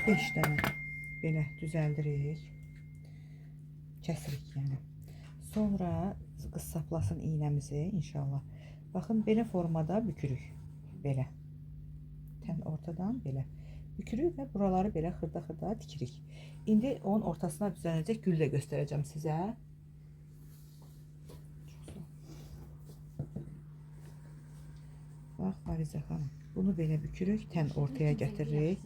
Beş dənə belə düzəldirik. Kəsirik yəni. Sonra qız saplasın iynəmizi inşallah. Baxın belə formada bükürük. Belə. Tən ortadan belə bükürük və buraları belə xırda-xırda tikirik. İndi onun ortasına düzələcək gül də göstərəcəm sizə. Bax Farizə xanım. Bunu belə bükürük, tən ortaya getiririk.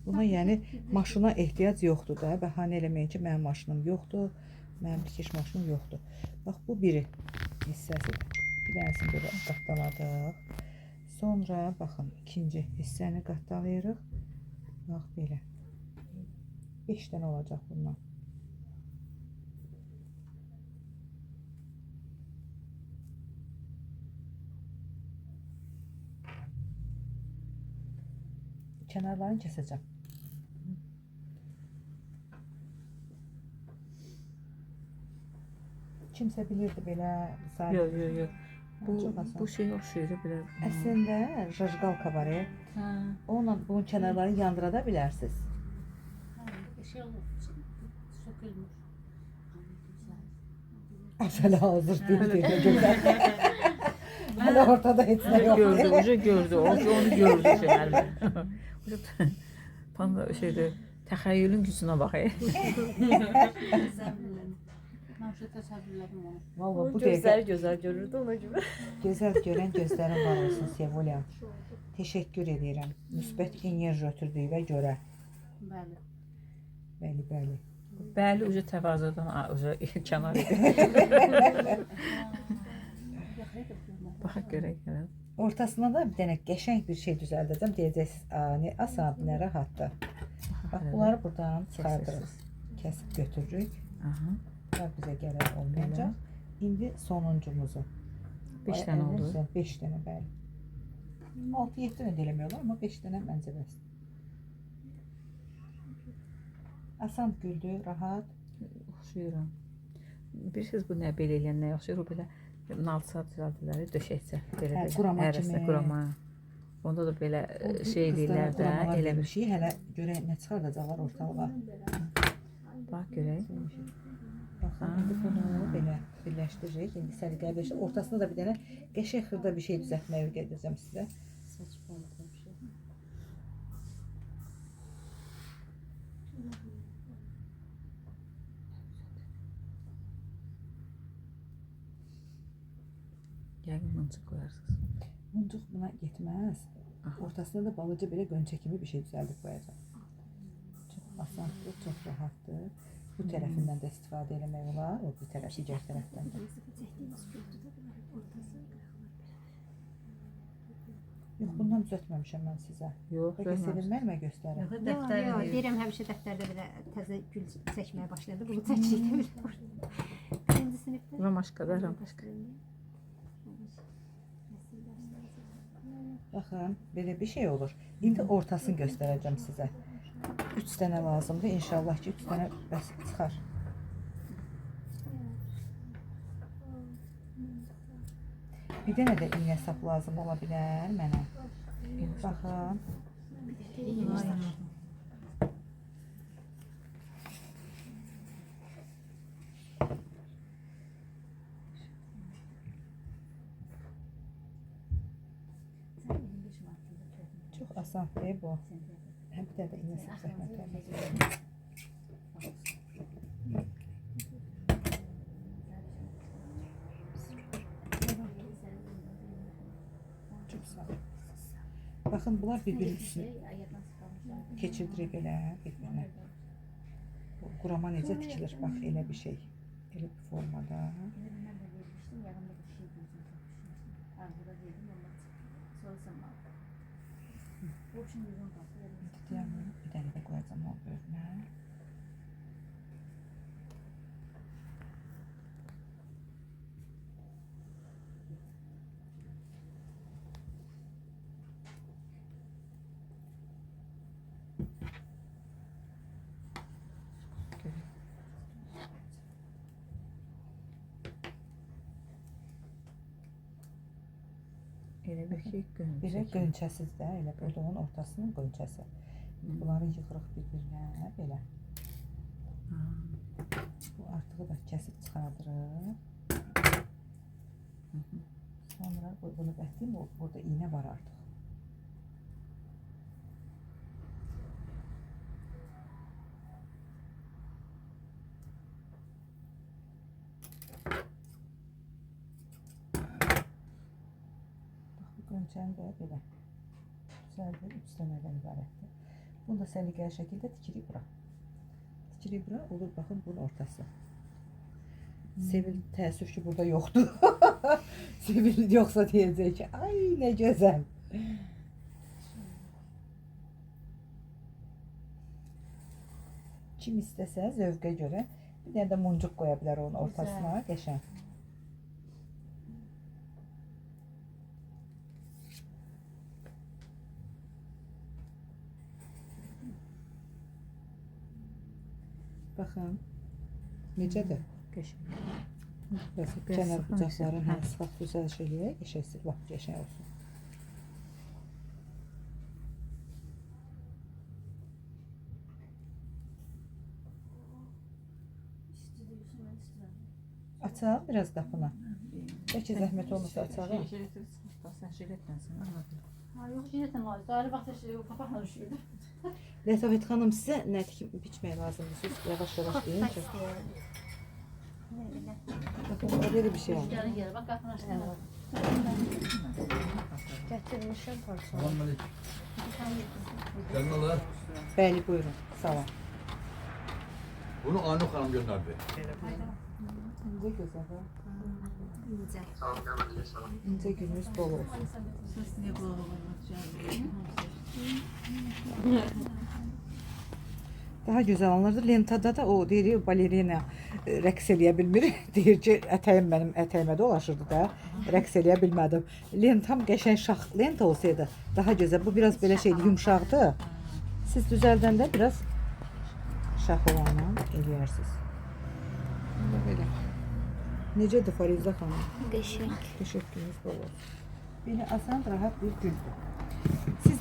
Buna yəni maşına ehtiyac yoxdur da. Bəhanə eləməyin ki, mənim maşınım yoxdur, mənim tikiş maşınım yoxdur. Bax bu biri hissəsidir. Bir dənəsini belə qatdaladıq. Sonra baxın ikinci hissəni qatdalayırıq. Bax belə. 5 dənə olacaq bundan. Kənarlarını kəsəcəm. Kimsə bilirdi belə. Yox. Bu şey oxşuyur belə. Əslində jajgalka var. Onunla bunun kənarlarını yandıra da bilərsiniz. Şey olur, sökülmür. Hələ hazır deyil. Hələ ortada heç nə yoxdur. Gördü. Onu gördü şeylər. Tam şeydə təxəyyülün gücünə bax. Vallahi bu gözəl görürdü ona görə. Gözəl görən gözlərin var olsun Sevolyam. Təşəkkür edirəm. Müsbət enerji ötürdüyünə görə. Bəli. Bəli, uca təvazödən uca kənar edir. Bax görək. Ortasına da bir dənə qəşəng bir şey düzəldəcəm. Deyəcəksiniz, nə asan, nə rahatdır. Bax bunları buradan çıxardırıq. Kəsib götürürük. Və bizə gərək olmayacaq. İndi sonuncumuzu. 5 dənə oldu. 5 dənə, bəli. 6-7 dənə də eləmiyorlar, amma 5 dənə məncə bəsdir. Asan güldü, rahat. Oxşuyuram. Bilirsiniz bu nə belə eləyən, nə oxşuyur? O belə nalsa düzəldilər, döşəkcə. Qurama kimi. Qurama. Onda da belə şey eləyirlər də. Elə bir şey. Hələ görək nə çıxardacaqlar ortalığa. Bax görək. Baxın, indi bunu belə birləşdiririk. İndi səliqəyə birləşdirək. Ortasında da bir dənə qəşəng xırda bir şey düzəltməyi öyrədəcəm sizə. Saç bandı bir şey. Yəqin mıncıq qoyarsınız. Mıncıq buna yetməz. Ortasında da balaca belə gönçə kimi bir şey düzəldib qoyacaq. Çox asandır, çox rahatdır. Bu tərəfindən də istifadə eləmək olar, o bir tərəf, digər tərəfdən də. Yox, bundan düzəltməmişəm mən sizə. Yox, bəlkə sevinməklə göstərim. Yox, deyirəm həmişə dəftərdə belə təzə gül çəkməyə başladı. Bunu çəkəcəkdə belə. Birinci sinifdə. Romaşkada, romaşka. Baxın, belə bir şey olur. İndi ortasını göstərəcəm sizə. 3 dənə lazımdır. İnşallah ki 3 dənə bəs çıxar. Bir dənə də iynə sap lazım ola bilər mənə. Baxın. Çox asandır bu. Həm bir də iynə sap zəhmətlərimiz. Çox sağ olun. Baxın, bunlar bir-birinin üstünə keçirdirik belə bir-birinə. Qurama necə tikilir? Bax, elə bir şey. Elə bir formada. Bir dənə də qoyacam o bölünə. Elə bir ki, gün. Belə qönçəsiz də, elə burada onun ortasının qönçəsi. Bunları yığırıq bir-birinə belə. Bu artığı da kəsib çıxardırıq. Sonra bunu bətliyim, burada iynə var artıq. Bax, bu qönçəni də belə. Güzel bir üstləmədən ibarətdir. Bunu da səliqəli şəkildə tikirik bura. Tikirik bura, olur baxın bunun ortası. Sevil təəssüf ki burada yoxdur. Sevil yoxsa deyəcək ki, ay nə gözəl. Kim istəsə zövqə görə bir dənə də muncuq qoya bilər onun ortasına, qəşəng. Baxın, necədir? Qəşəng. Bəs Biraz kənar sıxın bucaqların isə, hə. sıxaq gözəl şeyə qəşəng, lap qəşəng olsun. İstediyorsun, ben istedim. Açaq biraz qapını. Bəlkə zəhmət olmasa açaq. Sən jiletləsən, anladım. Ha yok jiletim var. Ayrı bakta şey papakla üşürdü. Lətafət xanım, sizə nə tikim biçmək lazımdır? Siz yavaş-yavaş deyin ki. Baxın, o belə bir şey var. Rüzgarın geri bak kapını açtım. Gətirmişəm parça. Selamünaleyküm. Gelme lan. Bəli, buyurun. Sağ olun. Bunu Anu Hanım gönderdi. İncə gözəl. İncə. İncə gününüz bol olsun. Siz niyə qulağa Daha gözəl alınırdı. Lentada da o deyir balerina rəqs eləyə bilmir. Deyir ki, ətəyim mənim ətəyimə dolaşırdı da. Rəqs eləyə bilmədim. Lentam qəşəng şax lenta olsaydı daha gözəl. Bu biraz belə şeydir, yumşaqdır. Siz düzəldəndə biraz şax olanla eləyərsiniz. Belə. Necədir Farizə xanım? Qəşəng. Təşəkkürünüz bol olsun. Belə asan, rahat bir gündür. Siz